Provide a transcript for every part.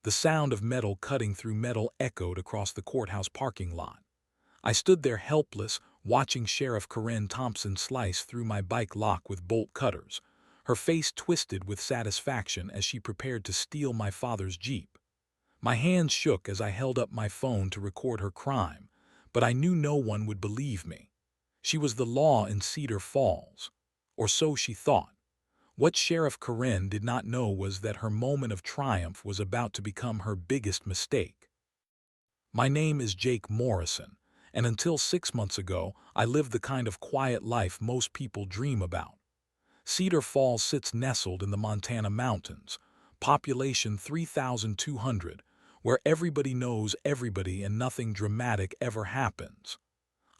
The sound of metal cutting through metal echoed across the courthouse parking lot. I stood there helpless, watching Sheriff Karen Thompson slice through my bike lock with bolt cutters, her face twisted with satisfaction as she prepared to steal my father's Jeep. My hands shook as I held up my phone to record her crime, but I knew no one would believe me. She was the law in Cedar Falls. Or so she thought. What Sheriff Karen did not know was that her moment of triumph was about to become her biggest mistake. My name is Jake Morrison, and until 6 months ago, I lived the kind of quiet life most people dream about. Cedar Falls sits nestled in the Montana mountains, population 3,200, where everybody knows everybody and nothing dramatic ever happens.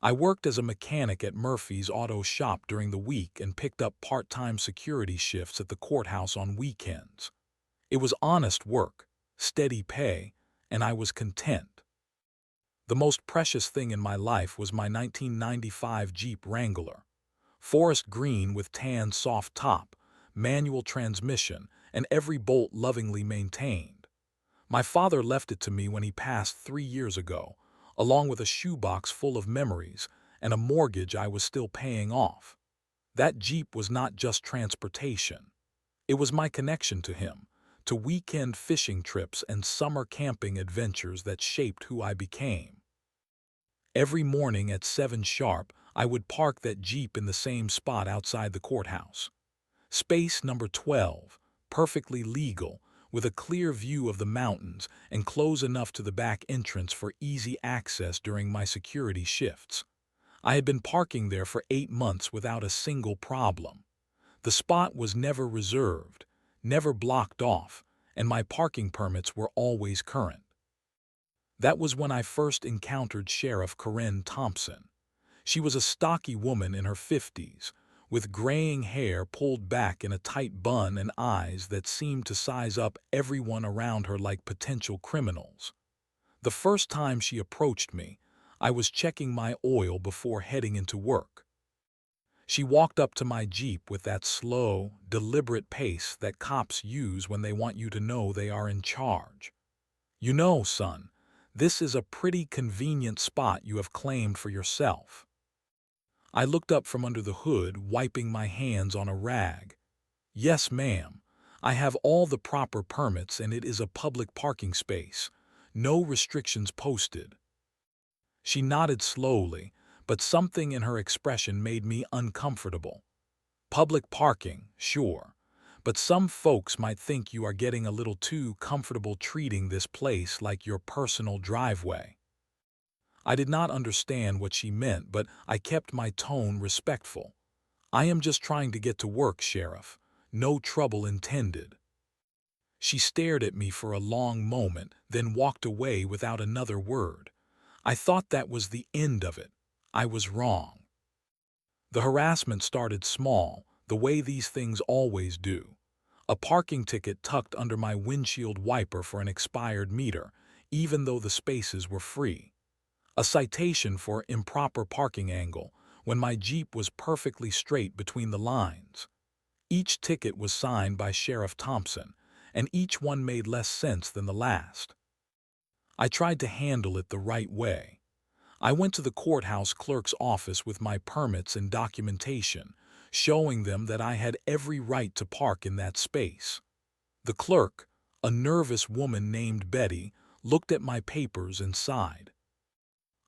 I worked as a mechanic at Murphy's Auto Shop during the week and picked up part-time security shifts at the courthouse on weekends. It was honest work, steady pay, and I was content. The most precious thing in my life was my 1995 Jeep Wrangler. Forest green with tan soft top, manual transmission, and every bolt lovingly maintained. My father left it to me when he passed 3 years ago, along with a shoebox full of memories and a mortgage I was still paying off. That Jeep was not just transportation. It was my connection to him, to weekend fishing trips and summer camping adventures that shaped who I became. Every morning at 7 sharp, I would park that Jeep in the same spot outside the courthouse. Space number 12, perfectly legal, with a clear view of the mountains and close enough to the back entrance for easy access during my security shifts. I had been parking there for 8 months without a single problem. The spot was never reserved, never blocked off, and my parking permits were always current. That was when I first encountered Sheriff Karen Thompson. She was a stocky woman in her 50s, with graying hair pulled back in a tight bun and eyes that seemed to size up everyone around her like potential criminals. The first time she approached me, I was checking my oil before heading into work. She walked up to my Jeep with that slow, deliberate pace that cops use when they want you to know they are in charge. "You know, son, this is a pretty convenient spot you have claimed for yourself." I looked up from under the hood, wiping my hands on a rag. "Yes, ma'am. I have all the proper permits and it is a public parking space. No restrictions posted." She nodded slowly, but something in her expression made me uncomfortable. "Public parking, sure. But some folks might think you are getting a little too comfortable treating this place like your personal driveway." I did not understand what she meant, but I kept my tone respectful. "I am just trying to get to work, Sheriff. No trouble intended." She stared at me for a long moment, then walked away without another word. I thought that was the end of it. I was wrong. The harassment started small, the way these things always do. A parking ticket tucked under my windshield wiper for an expired meter, even though the spaces were free. A citation for improper parking angle when my Jeep was perfectly straight between the lines. Each ticket was signed by Sheriff Thompson, and each one made less sense than the last. I tried to handle it the right way. I went to the courthouse clerk's office with my permits and documentation, showing them that I had every right to park in that space. The clerk, a nervous woman named Betty, looked at my papers and sighed.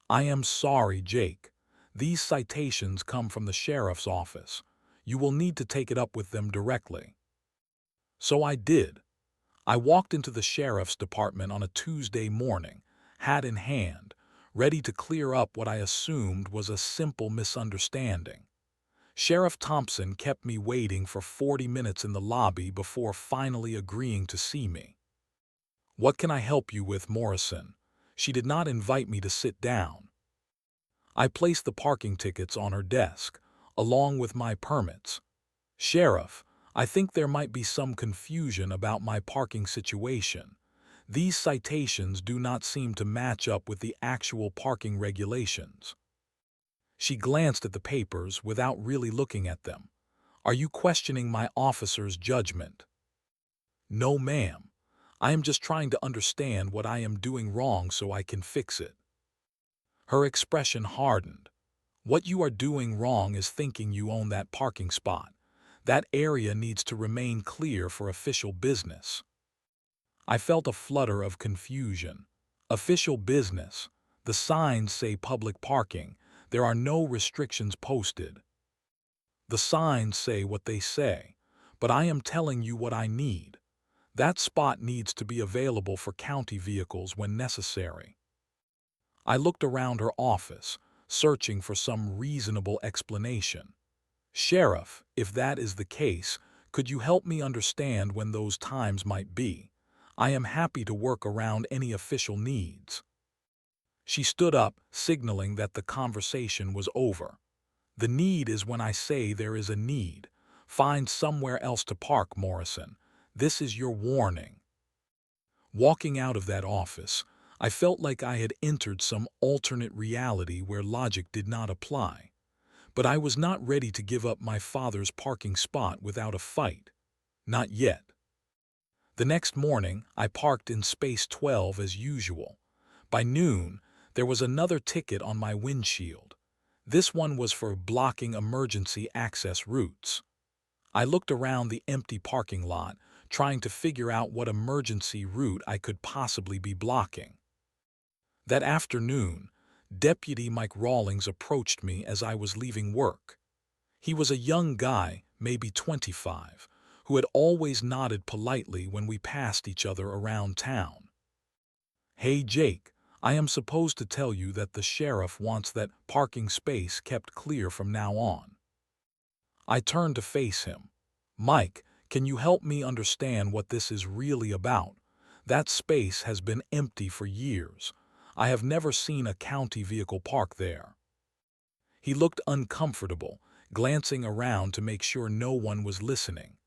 "I am sorry, Jake. These citations come from the sheriff's office. You will need to take it up with them directly." So I did. I walked into the sheriff's department on a Tuesday morning, hat in hand, ready to clear up what I assumed was a simple misunderstanding. Sheriff Thompson kept me waiting for 40 minutes in the lobby before finally agreeing to see me. "What can I help you with, Morrison?" She did not invite me to sit down. I placed the parking tickets on her desk, along with my permits. "Sheriff, I think there might be some confusion about my parking situation. These citations do not seem to match up with the actual parking regulations." She glanced at the papers without really looking at them. "Are you questioning my officer's judgment?" "No, ma'am. I am just trying to understand what I am doing wrong so I can fix it." Her expression hardened. "What you are doing wrong is thinking you own that parking spot. That area needs to remain clear for official business." I felt a flutter of confusion. Official business. The signs say public parking. There are no restrictions posted. The signs say what they say, but I am telling you what I need. That spot needs to be available for county vehicles when necessary. I looked around her office, searching for some reasonable explanation. "Sheriff, if that is the case, could you help me understand when those times might be? I am happy to work around any official needs." She stood up, signaling that the conversation was over. "The need is when I say there is a need. Find somewhere else to park, Morrison. This is your warning." Walking out of that office, I felt like I had entered some alternate reality where logic did not apply. But I was not ready to give up my father's parking spot without a fight. Not yet. The next morning, I parked in space 12 as usual. By noon, there was another ticket on my windshield. This one was for blocking emergency access routes. I looked around the empty parking lot, trying to figure out what emergency route I could possibly be blocking. That afternoon, Deputy Mike Rawlings approached me as I was leaving work. He was a young guy, maybe 25, who had always nodded politely when we passed each other around town. "Hey Jake, I am supposed to tell you that the sheriff wants that parking space kept clear from now on." I turned to face him. "Mike, can you help me understand what this is really about? That space has been empty for years. I have never seen a county vehicle park there." He looked uncomfortable, glancing around to make sure no one was listening.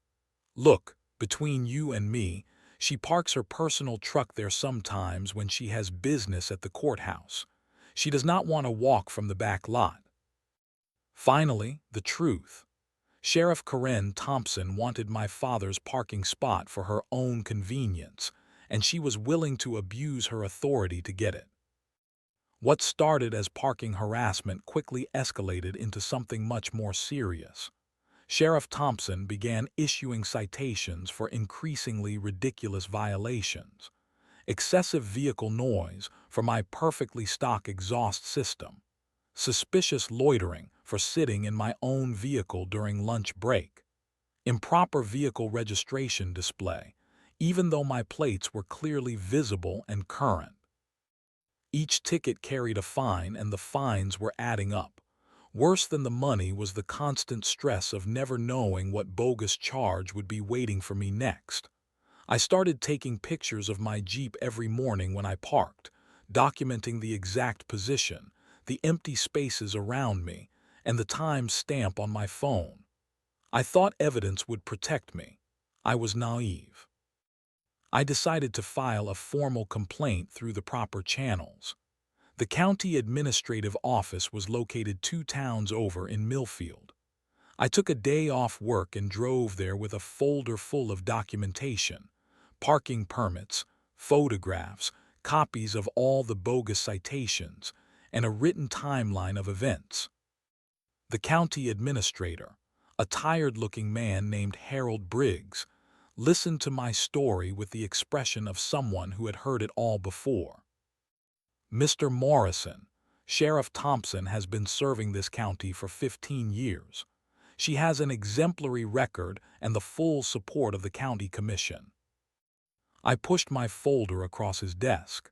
"Look, between you and me, she parks her personal truck there sometimes when she has business at the courthouse. She does not want to walk from the back lot." Finally, the truth. Sheriff Karen Thompson wanted my father's parking spot for her own convenience, and she was willing to abuse her authority to get it. What started as parking harassment quickly escalated into something much more serious. Sheriff Thompson began issuing citations for increasingly ridiculous violations. Excessive vehicle noise for my perfectly stock exhaust system. Suspicious loitering for sitting in my own vehicle during lunch break. Improper vehicle registration display, even though my plates were clearly visible and current. Each ticket carried a fine, and the fines were adding up. Worse than the money was the constant stress of never knowing what bogus charge would be waiting for me next. I started taking pictures of my Jeep every morning when I parked, documenting the exact position, the empty spaces around me, and the time stamp on my phone. I thought evidence would protect me. I was naive. I decided to file a formal complaint through the proper channels. The county administrative office was located 2 towns over in Millfield. I took a day off work and drove there with a folder full of documentation, parking permits, photographs, copies of all the bogus citations, and a written timeline of events. The county administrator, a tired-looking man named Harold Briggs, listened to my story with the expression of someone who had heard it all before. "Mr. Morrison, Sheriff Thompson has been serving this county for 15 years. She has an exemplary record and the full support of the county commission." I pushed my folder across his desk.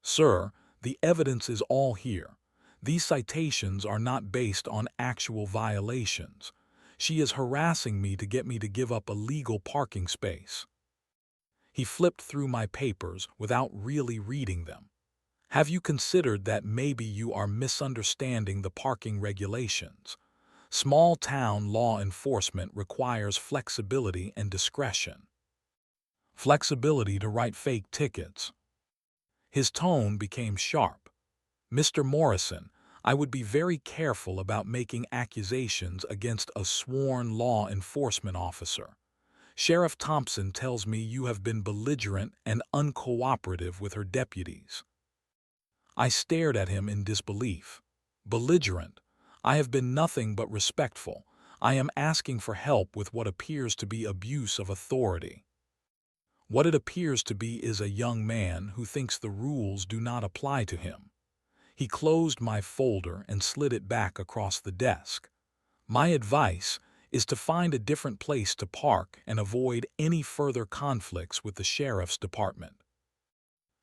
"Sir, the evidence is all here. These citations are not based on actual violations. She is harassing me to get me to give up a legal parking space." He flipped through my papers without really reading them. "Have you considered that maybe you are misunderstanding the parking regulations? Small-town law enforcement requires flexibility and discretion." Flexibility to write fake tickets. His tone became sharp. "Mr. Morrison, I would be very careful about making accusations against a sworn law enforcement officer. Sheriff Thompson tells me you have been belligerent and uncooperative with her deputies. I stared at him in disbelief. Belligerent? I have been nothing but respectful. I am asking for help with what appears to be abuse of authority. What it appears to be is a young man who thinks the rules do not apply to him. He closed my folder and slid it back across the desk. My advice is to find a different place to park and avoid any further conflicts with the sheriff's department.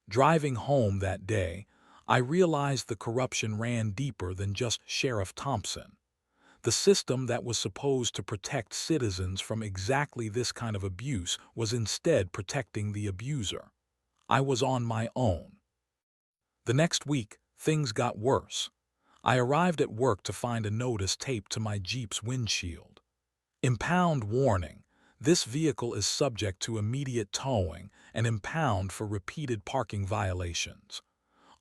Driving home that day, I realized the corruption ran deeper than just Sheriff Thompson. The system that was supposed to protect citizens from exactly this kind of abuse was instead protecting the abuser. I was on my own. The next week, things got worse. I arrived at work to find a notice taped to my Jeep's windshield. Impound warning. This vehicle is subject to immediate towing and impound for repeated parking violations.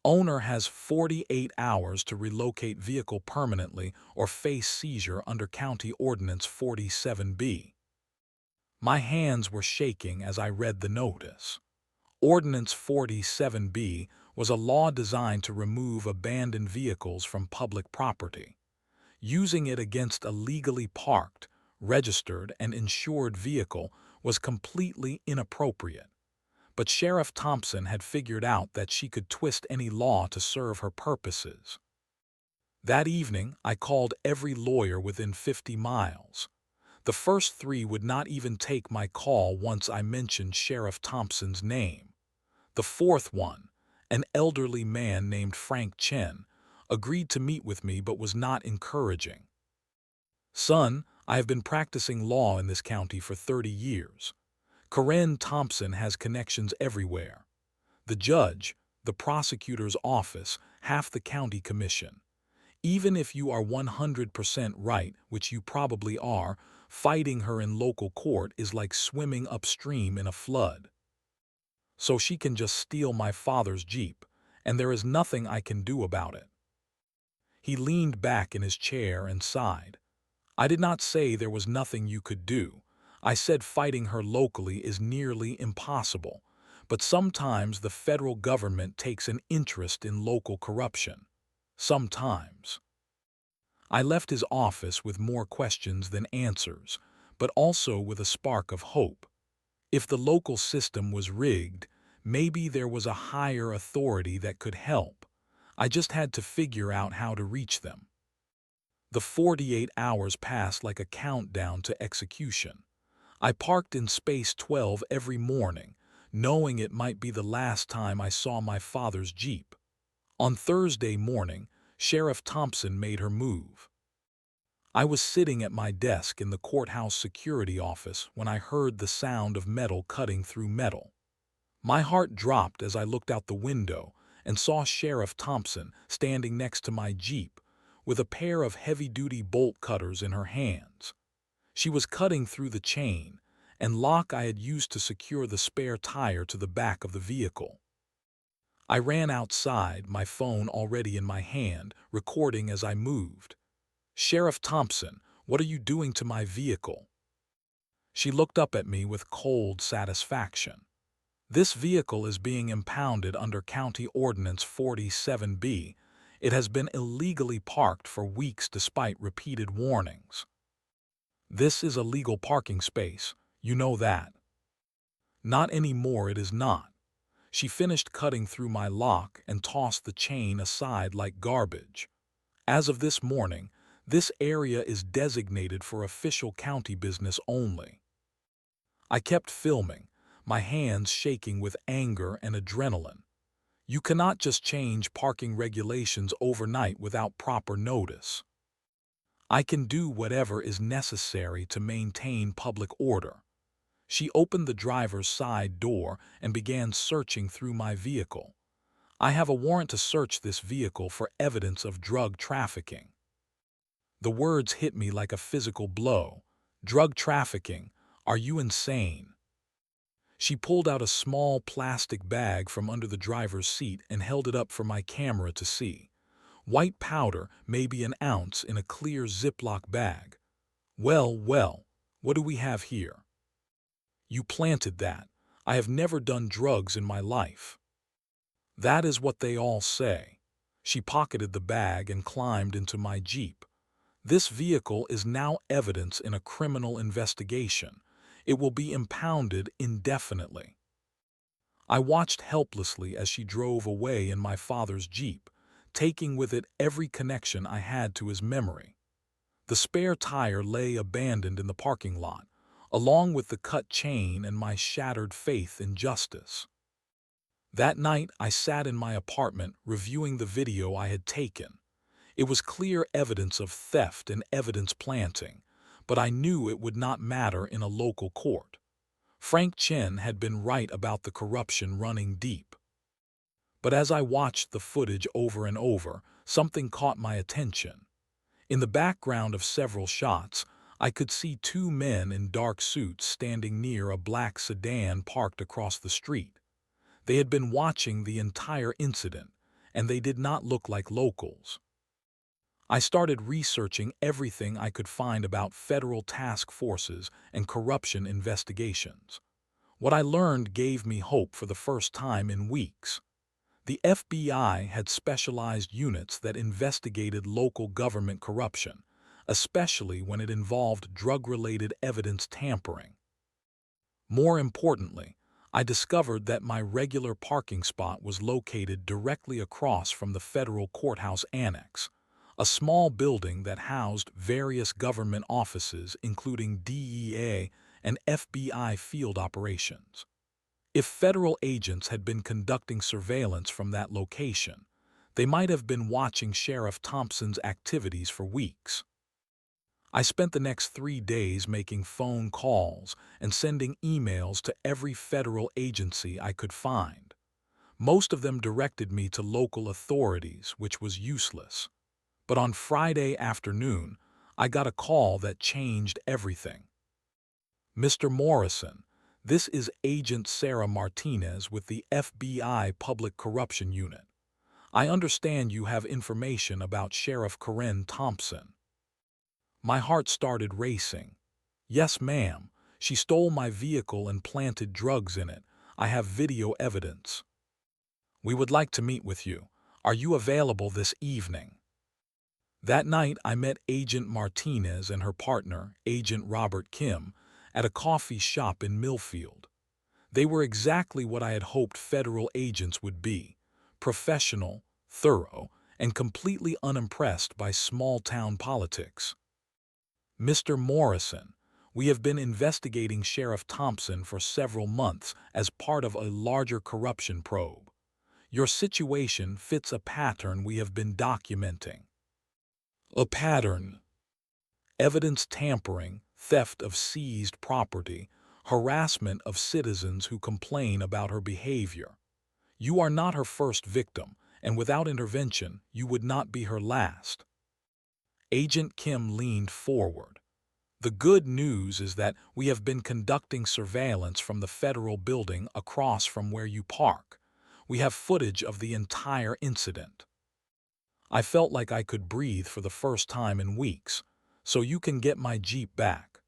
Owner has 48 hours to relocate vehicle permanently or face seizure under County Ordinance 47B. My hands were shaking as I read the notice. Ordinance 47B was a law designed to remove abandoned vehicles from public property. Using it against a legally parked, registered, and insured vehicle was completely inappropriate. But Sheriff Thompson had figured out that she could twist any law to serve her purposes. That evening, I called every lawyer within 50 miles. The first 3 would not even take my call once I mentioned Sheriff Thompson's name. The fourth one, an elderly man named Frank Chen, agreed to meet with me but was not encouraging. "Son, I have been practicing law in this county for 30 years. Karen Thompson has connections everywhere. The judge, the prosecutor's office, half the county commission. Even if you are 100% right, which you probably are, fighting her in local court is like swimming upstream in a flood. So she can just steal my father's Jeep, and there is nothing I can do about it." He leaned back in his chair and sighed. "I did not say there was nothing you could do. I said fighting her locally is nearly impossible, but sometimes the federal government takes an interest in local corruption. Sometimes." I left his office with more questions than answers, but also with a spark of hope. If the local system was rigged, maybe there was a higher authority that could help. I just had to figure out how to reach them. The 48 hours passed like a countdown to execution. I parked in space 12 every morning, knowing it might be the last time I saw my father's Jeep. On Thursday morning, Sheriff Thompson made her move. I was sitting at my desk in the courthouse security office when I heard the sound of metal cutting through metal. My heart dropped as I looked out the window and saw Sheriff Thompson standing next to my Jeep with a pair of heavy-duty bolt cutters in her hands. She was cutting through the chain and lock I had used to secure the spare tire to the back of the vehicle. I ran outside, my phone already in my hand, recording as I moved. "Sheriff Thompson, what are you doing to my vehicle?" She looked up at me with cold satisfaction. "This vehicle is being impounded under County Ordinance 47B. It has been illegally parked for weeks despite repeated warnings." "This is a legal parking space, you know that." "Not anymore, it is not." She finished cutting through my lock and tossed the chain aside like garbage. "As of this morning, this area is designated for official county business only." I kept filming, my hands shaking with anger and adrenaline. You cannot just change parking regulations overnight without proper notice. I can do whatever is necessary to maintain public order. She opened the driver's side door and began searching through my vehicle. "I have a warrant to search this vehicle for evidence of drug trafficking." The words hit me like a physical blow. "Drug trafficking? Are you insane?" She pulled out a small plastic bag from under the driver's seat and held it up for my camera to see. White powder, maybe an ounce, in a clear Ziploc bag. Well, what do we have here?" You planted that. I have never done drugs in my life." "That is what they all say." She pocketed the bag and climbed into my Jeep. "This vehicle is now evidence in a criminal investigation. It will be impounded indefinitely." I watched helplessly as she drove away in my father's Jeep, taking with it every connection I had to his memory. The spare tire lay abandoned in the parking lot, along with the cut chain and my shattered faith in justice. That night, I sat in my apartment reviewing the video I had taken. It was clear evidence of theft and evidence planting, but I knew it would not matter in a local court. Frank Chen had been right about the corruption running deep. But as I watched the footage over and over, something caught my attention. In the background of several shots, I could see two men in dark suits standing near a black sedan parked across the street. They had been watching the entire incident, and they did not look like locals. I started researching everything I could find about federal task forces and corruption investigations. What I learned gave me hope for the first time in weeks. The FBI had specialized units that investigated local government corruption, especially when it involved drug-related evidence tampering. More importantly, I discovered that my regular parking spot was located directly across from the federal courthouse annex, a small building that housed various government offices including DEA and FBI field operations. If federal agents had been conducting surveillance from that location, they might have been watching Sheriff Thompson's activities for weeks. I spent the next 3 days making phone calls and sending emails to every federal agency I could find. Most of them directed me to local authorities, which was useless. But on Friday afternoon, I got a call that changed everything. "Mr. Morrison, this is Agent Sarah Martinez with the FBI Public Corruption Unit. I understand you have information about Sheriff Karen Thompson." My heart started racing. "Yes, ma'am. She stole my vehicle and planted drugs in it. I have video evidence." "We would like to meet with you. Are you available this evening?" That night, I met Agent Martinez and her partner, Agent Robert Kim, at a coffee shop in Millfield. They were exactly what I had hoped federal agents would be: professional, thorough, and completely unimpressed by small-town politics. "Mr. Morrison, we have been investigating Sheriff Thompson for several months as part of a larger corruption probe. Your situation fits a pattern we have been documenting." "A pattern?" "Evidence tampering, theft of seized property, harassment of citizens who complain about her behavior. You are not her first victim, and without intervention, you would not be her last." Agent Kim leaned forward. "The good news is that we have been conducting surveillance from the federal building across from where you park. We have footage of the entire incident." I felt like I could breathe for the first time in weeks. "So you can get my Jeep back."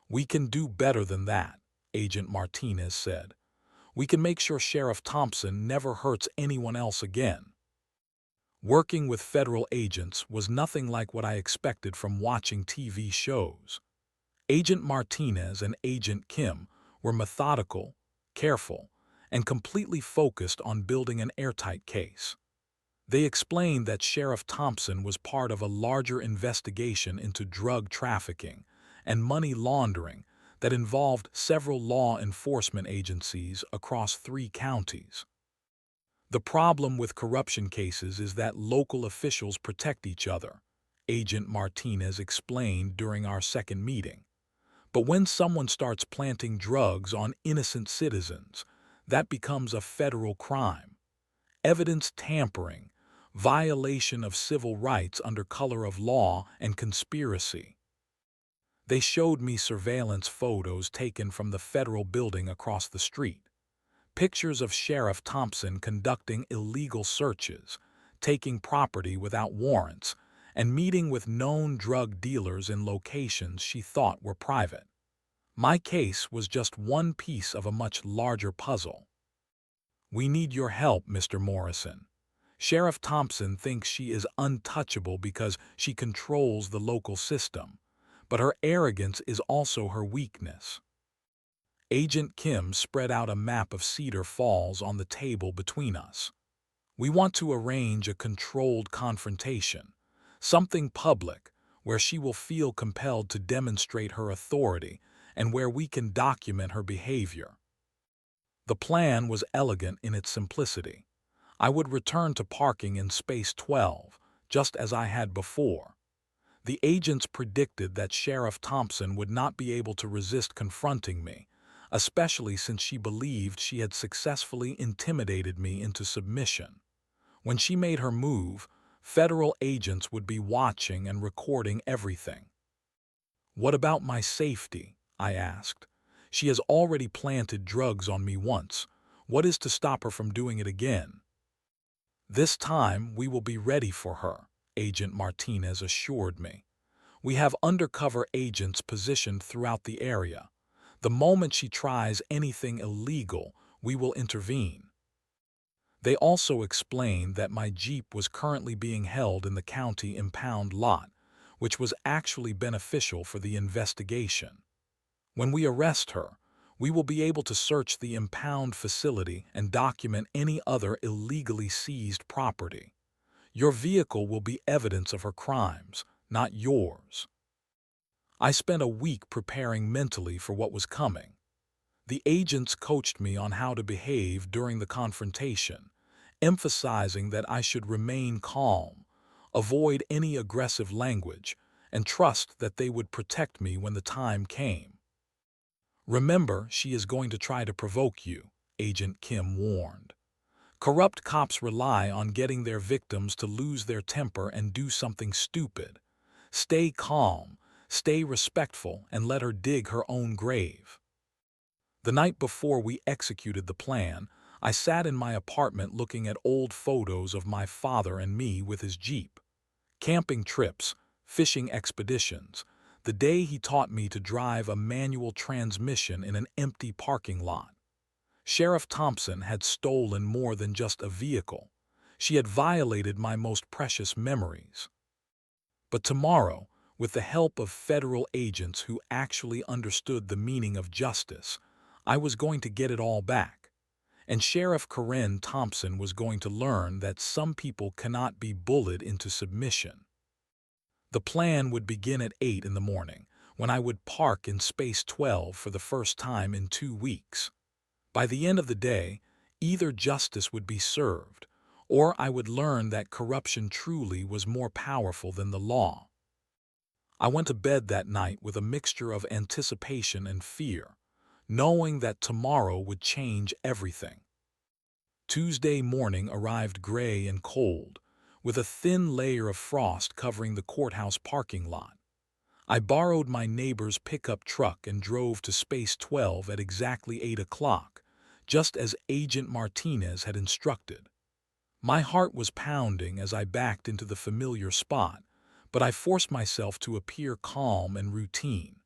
"We can do better than that," Agent Martinez said. "We can make sure Sheriff Thompson never hurts anyone else again." Working with federal agents was nothing like what I expected from watching TV shows. Agent Martinez and Agent Kim were methodical, careful, and completely focused on building an airtight case. They explained that Sheriff Thompson was part of a larger investigation into drug trafficking and money laundering that involved several law enforcement agencies across 3 counties. "The problem with corruption cases is that local officials protect each other," Agent Martinez explained during our second meeting. "But when someone starts planting drugs on innocent citizens, that becomes a federal crime. Evidence tampering, violation of civil rights under color of law, and conspiracy." They showed me surveillance photos taken from the federal building across the street. Pictures of Sheriff Thompson conducting illegal searches, taking property without warrants, and meeting with known drug dealers in locations she thought were private. My case was just one piece of a much larger puzzle. "We need your help, Mr. Morrison. Sheriff Thompson thinks she is untouchable because she controls the local system, but her arrogance is also her weakness." Agent Kim spread out a map of Cedar Falls on the table between us. "We want to arrange a controlled confrontation, something public, where she will feel compelled to demonstrate her authority and where we can document her behavior." The plan was elegant in its simplicity. I would return to parking in Space 12, just as I had before. The agents predicted that Sheriff Thompson would not be able to resist confronting me, especially since she believed she had successfully intimidated me into submission. When she made her move, federal agents would be watching and recording everything. "What about my safety?" I asked. "She has already planted drugs on me once. What is to stop her from doing it again?" "This time we will be ready for her," Agent Martinez assured me. "We have undercover agents positioned throughout the area. The moment she tries anything illegal, we will intervene." They also explained that my Jeep was currently being held in the county impound lot, which was actually beneficial for the investigation. "When we arrest her, we will be able to search the impound facility and document any other illegally seized property. Your vehicle will be evidence of her crimes, not yours." I spent a week preparing mentally for what was coming. The agents coached me on how to behave during the confrontation, emphasizing that I should remain calm, avoid any aggressive language, and trust that they would protect me when the time came. "Remember, she is going to try to provoke you," Agent Kim warned. "Corrupt cops rely on getting their victims to lose their temper and do something stupid. Stay calm, stay respectful, and let her dig her own grave." The night before we executed the plan, I sat in my apartment looking at old photos of my father and me with his Jeep. Camping trips, fishing expeditions, the day he taught me to drive a manual transmission in an empty parking lot. Sheriff Thompson had stolen more than just a vehicle. She had violated my most precious memories. But tomorrow, with the help of federal agents who actually understood the meaning of justice, I was going to get it all back. And Sheriff Karen Thompson was going to learn that some people cannot be bullied into submission. The plan would begin at 8 in the morning, when I would park in Space 12 for the first time in 2 weeks. By the end of the day, either justice would be served, or I would learn that corruption truly was more powerful than the law. I went to bed that night with a mixture of anticipation and fear, knowing that tomorrow would change everything. Tuesday morning arrived gray and cold, with a thin layer of frost covering the courthouse parking lot. I borrowed my neighbor's pickup truck and drove to Space 12 at exactly 8 o'clock, just as Agent Martinez had instructed. My heart was pounding as I backed into the familiar spot, but I forced myself to appear calm and routine.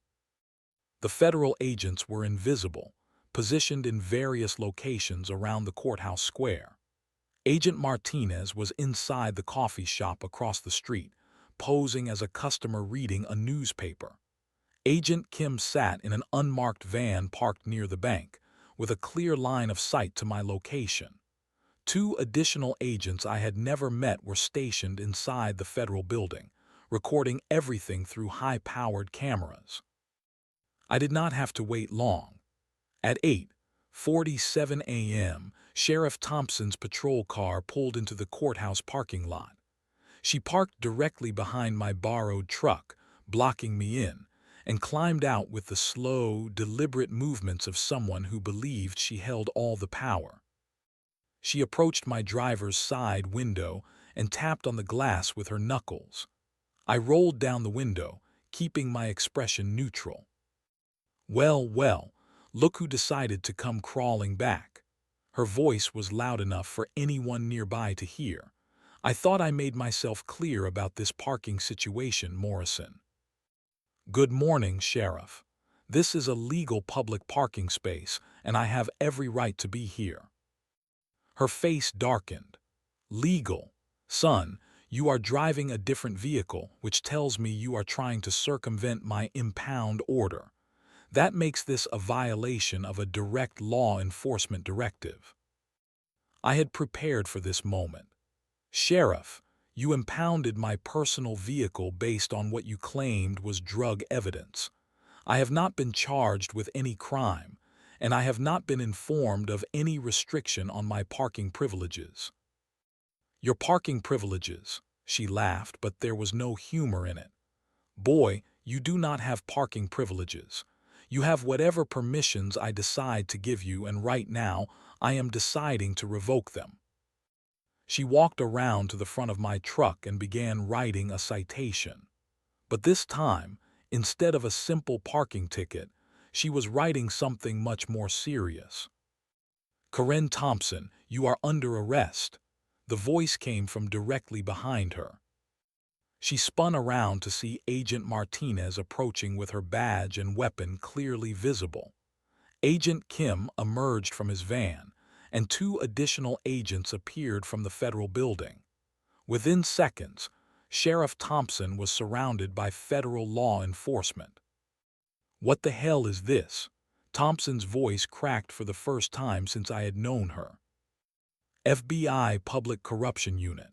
The federal agents were invisible, positioned in various locations around the courthouse square. Agent Martinez was inside the coffee shop across the street, posing as a customer reading a newspaper. Agent Kim sat in an unmarked van parked near the bank, with a clear line of sight to my location. 2 additional agents I had never met were stationed inside the federal building, recording everything through high-powered cameras. I did not have to wait long. At 8:47 a.m., Sheriff Thompson's patrol car pulled into the courthouse parking lot. She parked directly behind my borrowed truck, blocking me in, and climbed out with the slow, deliberate movements of someone who believed she held all the power. She approached my driver's side window and tapped on the glass with her knuckles. I rolled down the window, keeping my expression neutral. "Well, well, look who decided to come crawling back." Her voice was loud enough for anyone nearby to hear. "I thought I made myself clear about this parking situation, Morrison." "Good morning, Sheriff. This is a legal public parking space, and I have every right to be here." Her face darkened. "Legal? Son, you are driving a different vehicle, which tells me you are trying to circumvent my impound order. That makes this a violation of a direct law enforcement directive." I had prepared for this moment. "Sheriff, you impounded my personal vehicle based on what you claimed was drug evidence. I have not been charged with any crime, and I have not been informed of any restriction on my parking privileges." "Your parking privileges," she laughed, but there was no humor in it. "Boy, you do not have parking privileges. You have whatever permissions I decide to give you, and right now I am deciding to revoke them." She walked around to the front of my truck and began writing a citation. But this time, instead of a simple parking ticket, she was writing something much more serious. "Karen Thompson, you are under arrest." The voice came from directly behind her. She spun around to see Agent Martinez approaching with her badge and weapon clearly visible. Agent Kim emerged from his van, and 2 additional agents appeared from the federal building. Within seconds, Sheriff Thompson was surrounded by federal law enforcement. "What the hell is this?" Thompson's voice cracked for the first time since I had known her. "FBI Public Corruption Unit.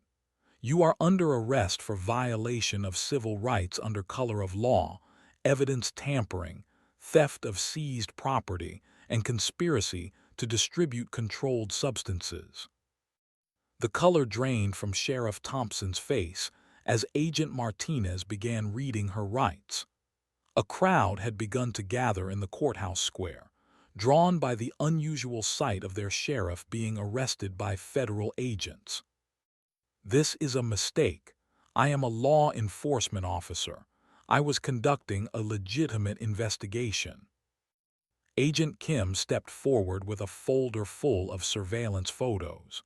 You are under arrest for violation of civil rights under color of law, evidence tampering, theft of seized property, and conspiracy to distribute controlled substances." The color drained from Sheriff Thompson's face as Agent Martinez began reading her rights. A crowd had begun to gather in the courthouse square, drawn by the unusual sight of their sheriff being arrested by federal agents. "This is a mistake. I am a law enforcement officer. I was conducting a legitimate investigation." Agent Kim stepped forward with a folder full of surveillance photos.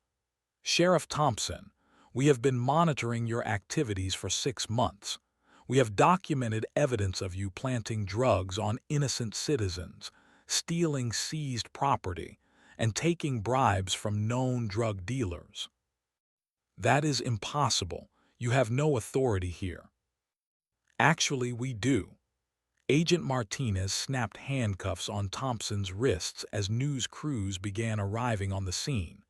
"Sheriff Thompson, we have been monitoring your activities for 6 months. We have documented evidence of you planting drugs on innocent citizens, stealing seized property, and taking bribes from known drug dealers." "That is impossible. You have no authority here." "Actually, we do." Agent Martinez snapped handcuffs on Thompson's wrists as news crews began arriving on the scene.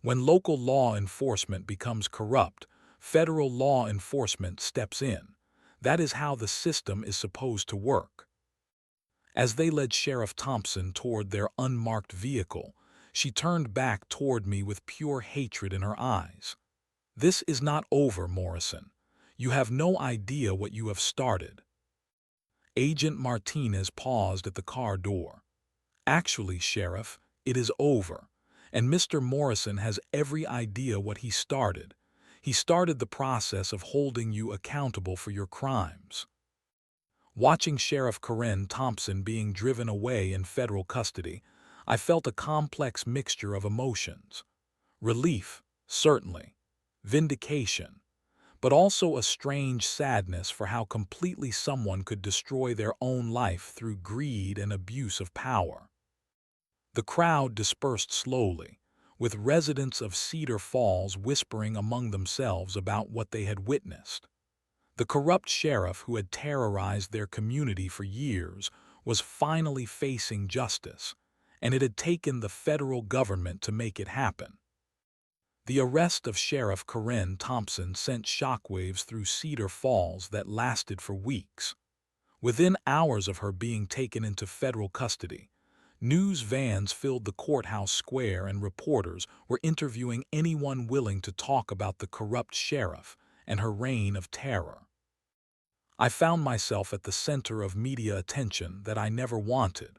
When local law enforcement becomes corrupt, federal law enforcement steps in. That is how the system is supposed to work. As they led Sheriff Thompson toward their unmarked vehicle, she turned back toward me with pure hatred in her eyes. "This is not over, Morrison. You have no idea what you have started." Agent Martinez paused at the car door. "Actually, Sheriff, it is over, and Mr. Morrison has every idea what he started. He started the process of holding you accountable for your crimes." Watching Sheriff Karen Thompson being driven away in federal custody, I felt a complex mixture of emotions. Relief, certainly. Vindication. But also a strange sadness for how completely someone could destroy their own life through greed and abuse of power. The crowd dispersed slowly, with residents of Cedar Falls whispering among themselves about what they had witnessed. The corrupt sheriff who had terrorized their community for years was finally facing justice, and it had taken the federal government to make it happen. The arrest of Sheriff Karen Thompson sent shockwaves through Cedar Falls that lasted for weeks. Within hours of her being taken into federal custody, news vans filled the courthouse square and reporters were interviewing anyone willing to talk about the corrupt sheriff and her reign of terror. I found myself at the center of media attention that I never wanted.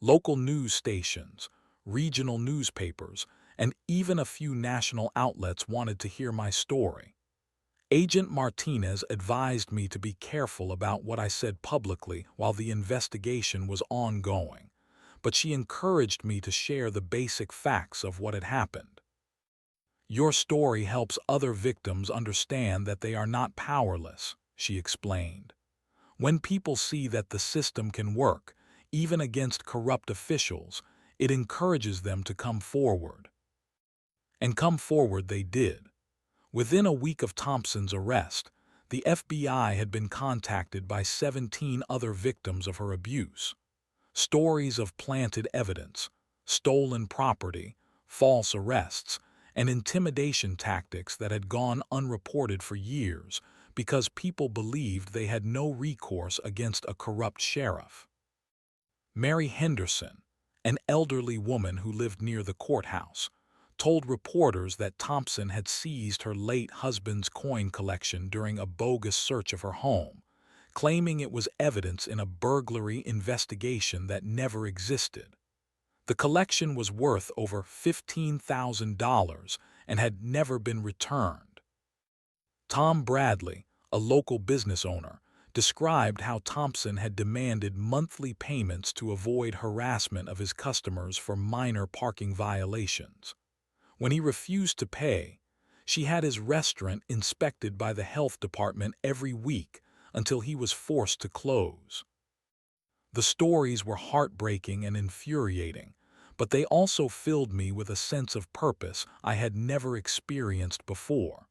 Local news stations, regional newspapers, and even a few national outlets wanted to hear my story. Agent Martinez advised me to be careful about what I said publicly while the investigation was ongoing, but she encouraged me to share the basic facts of what had happened. "Your story helps other victims understand that they are not powerless," she explained. "When people see that the system can work, even against corrupt officials, it encourages them to come forward. And come forward they did. Within a week of Thompson's arrest, the FBI had been contacted by 17 other victims of her abuse. Stories of planted evidence, stolen property, false arrests, and intimidation tactics that had gone unreported for years because people believed they had no recourse against a corrupt sheriff. Mary Henderson, an elderly woman who lived near the courthouse, told reporters that Thompson had seized her late husband's coin collection during a bogus search of her home, claiming it was evidence in a burglary investigation that never existed. The collection was worth over $15,000 and had never been returned. Tom Bradley, a local business owner, described how Thompson had demanded monthly payments to avoid harassment of his customers for minor parking violations. When he refused to pay, she had his restaurant inspected by the health department every week until he was forced to close. The stories were heartbreaking and infuriating, but they also filled me with a sense of purpose I had never experienced before.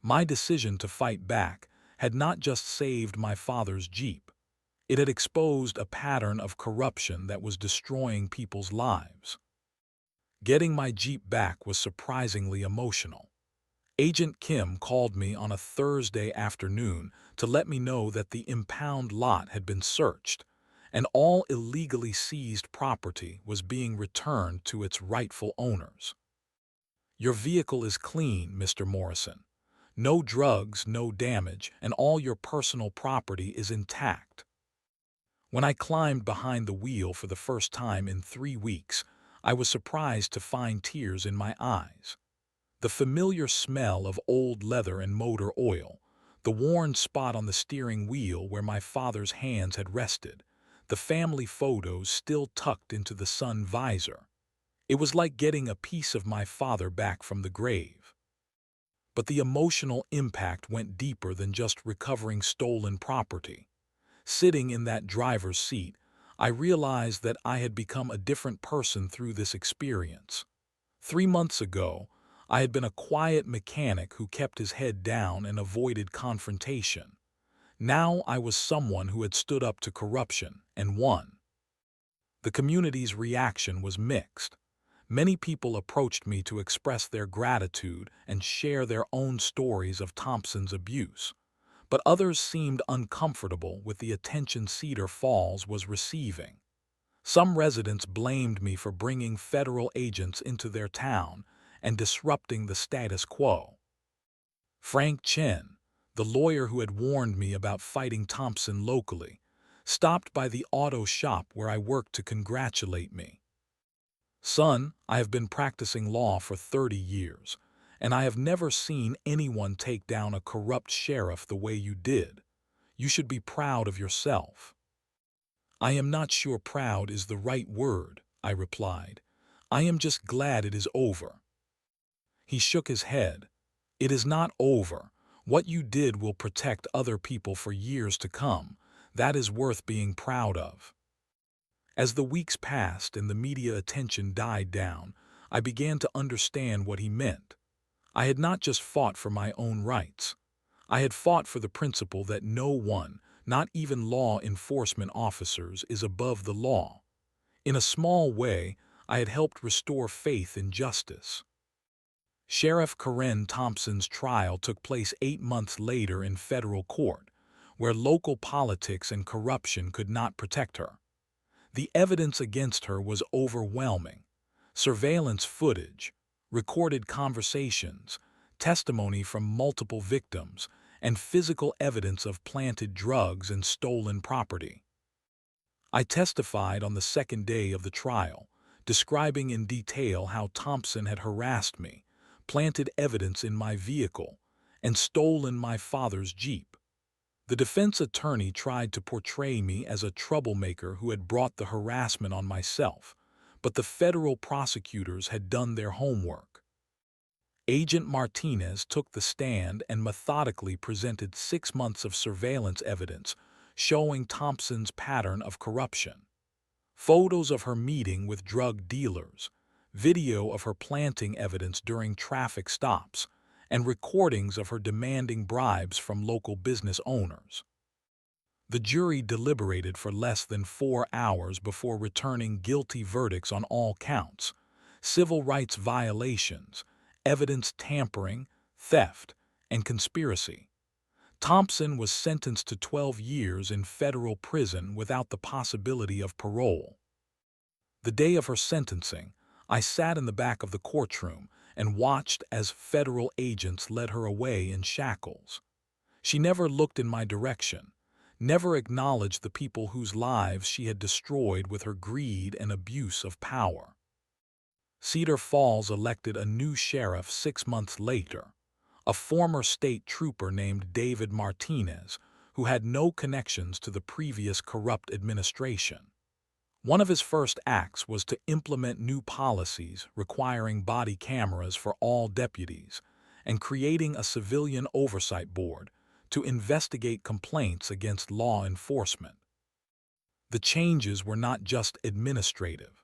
My decision to fight back had not just saved my father's Jeep. It had exposed a pattern of corruption that was destroying people's lives. Getting my Jeep back was surprisingly emotional. Agent Kim called me on a Thursday afternoon to let me know that the impound lot had been searched, and all illegally seized property was being returned to its rightful owners. "Your vehicle is clean, Mr. Morrison. No drugs, no damage, and all your personal property is intact." When I climbed behind the wheel for the first time in 3 weeks, I was surprised to find tears in my eyes. The familiar smell of old leather and motor oil, the worn spot on the steering wheel where my father's hands had rested, the family photos still tucked into the sun visor. It was like getting a piece of my father back from the grave. But the emotional impact went deeper than just recovering stolen property. Sitting in that driver's seat, I realized that I had become a different person through this experience. 3 months ago, I had been a quiet mechanic who kept his head down and avoided confrontation. Now I was someone who had stood up to corruption and won. The community's reaction was mixed. Many people approached me to express their gratitude and share their own stories of Thompson's abuse, but others seemed uncomfortable with the attention Cedar Falls was receiving. Some residents blamed me for bringing federal agents into their town and disrupting the status quo. Frank Chen, the lawyer who had warned me about fighting Thompson locally, stopped by the auto shop where I worked to congratulate me. "Son, I have been practicing law for 30 years, and I have never seen anyone take down a corrupt sheriff the way you did. You should be proud of yourself." "I am not sure proud is the right word," I replied. "I am just glad it is over." He shook his head. "It is not over. What you did will protect other people for years to come. That is worth being proud of." As the weeks passed and the media attention died down, I began to understand what he meant. I had not just fought for my own rights. I had fought for the principle that no one, not even law enforcement officers, is above the law. In a small way, I had helped restore faith in justice. Sheriff Karen Thompson's trial took place 8 months later in federal court, where local politics and corruption could not protect her. The evidence against her was overwhelming. Surveillance footage, recorded conversations, testimony from multiple victims, and physical evidence of planted drugs and stolen property. I testified on the second day of the trial, describing in detail how Thompson had harassed me, planted evidence in my vehicle, and stolen my father's Jeep. The defense attorney tried to portray me as a troublemaker who had brought the harassment on myself, but the federal prosecutors had done their homework. Agent Martinez took the stand and methodically presented 6 months of surveillance evidence showing Thompson's pattern of corruption. Photos of her meeting with drug dealers, video of her planting evidence during traffic stops, and recordings of her demanding bribes from local business owners. The jury deliberated for less than 4 hours before returning guilty verdicts on all counts: civil rights violations, evidence tampering, theft, and conspiracy. Thompson was sentenced to 12 years in federal prison without the possibility of parole. The day of her sentencing, I sat in the back of the courtroom and watched as federal agents led her away in shackles. She never looked in my direction, never acknowledged the people whose lives she had destroyed with her greed and abuse of power. Cedar Falls elected a new sheriff 6 months later, a former state trooper named David Martinez, who had no connections to the previous corrupt administration. One of his first acts was to implement new policies requiring body cameras for all deputies and creating a civilian oversight board to investigate complaints against law enforcement. The changes were not just administrative.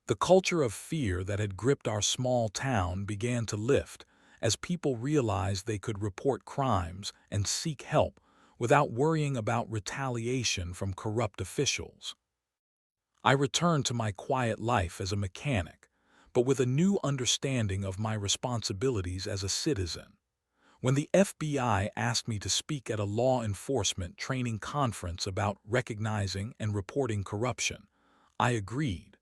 The culture of fear that had gripped our small town began to lift as people realized they could report crimes and seek help without worrying about retaliation from corrupt officials. I returned to my quiet life as a mechanic, but with a new understanding of my responsibilities as a citizen. When the FBI asked me to speak at a law enforcement training conference about recognizing and reporting corruption, I agreed.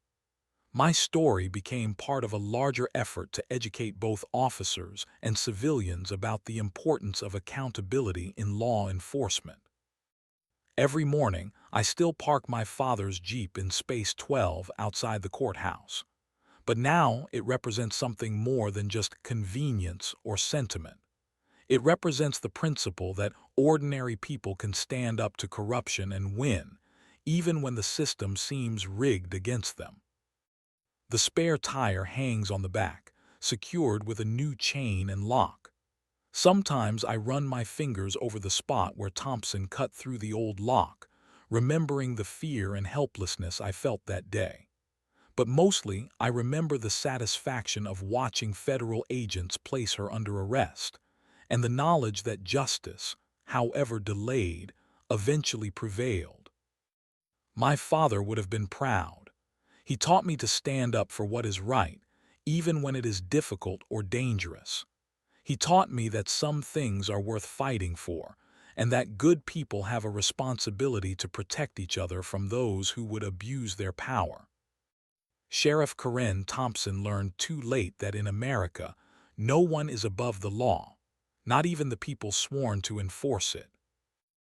My story became part of a larger effort to educate both officers and civilians about the importance of accountability in law enforcement. Every morning, I still park my father's Jeep in Space 12 outside the courthouse. But now it represents something more than just convenience or sentiment. It represents the principle that ordinary people can stand up to corruption and win, even when the system seems rigged against them. The spare tire hangs on the back, secured with a new chain and lock. Sometimes I run my fingers over the spot where Thompson cut through the old lock, remembering the fear and helplessness I felt that day. But mostly, I remember the satisfaction of watching federal agents place her under arrest, and the knowledge that justice, however delayed, eventually prevailed. My father would have been proud. He taught me to stand up for what is right, even when it is difficult or dangerous. He taught me that some things are worth fighting for, and that good people have a responsibility to protect each other from those who would abuse their power. Sheriff Karen Thompson learned too late that in America, no one is above the law, not even the people sworn to enforce it.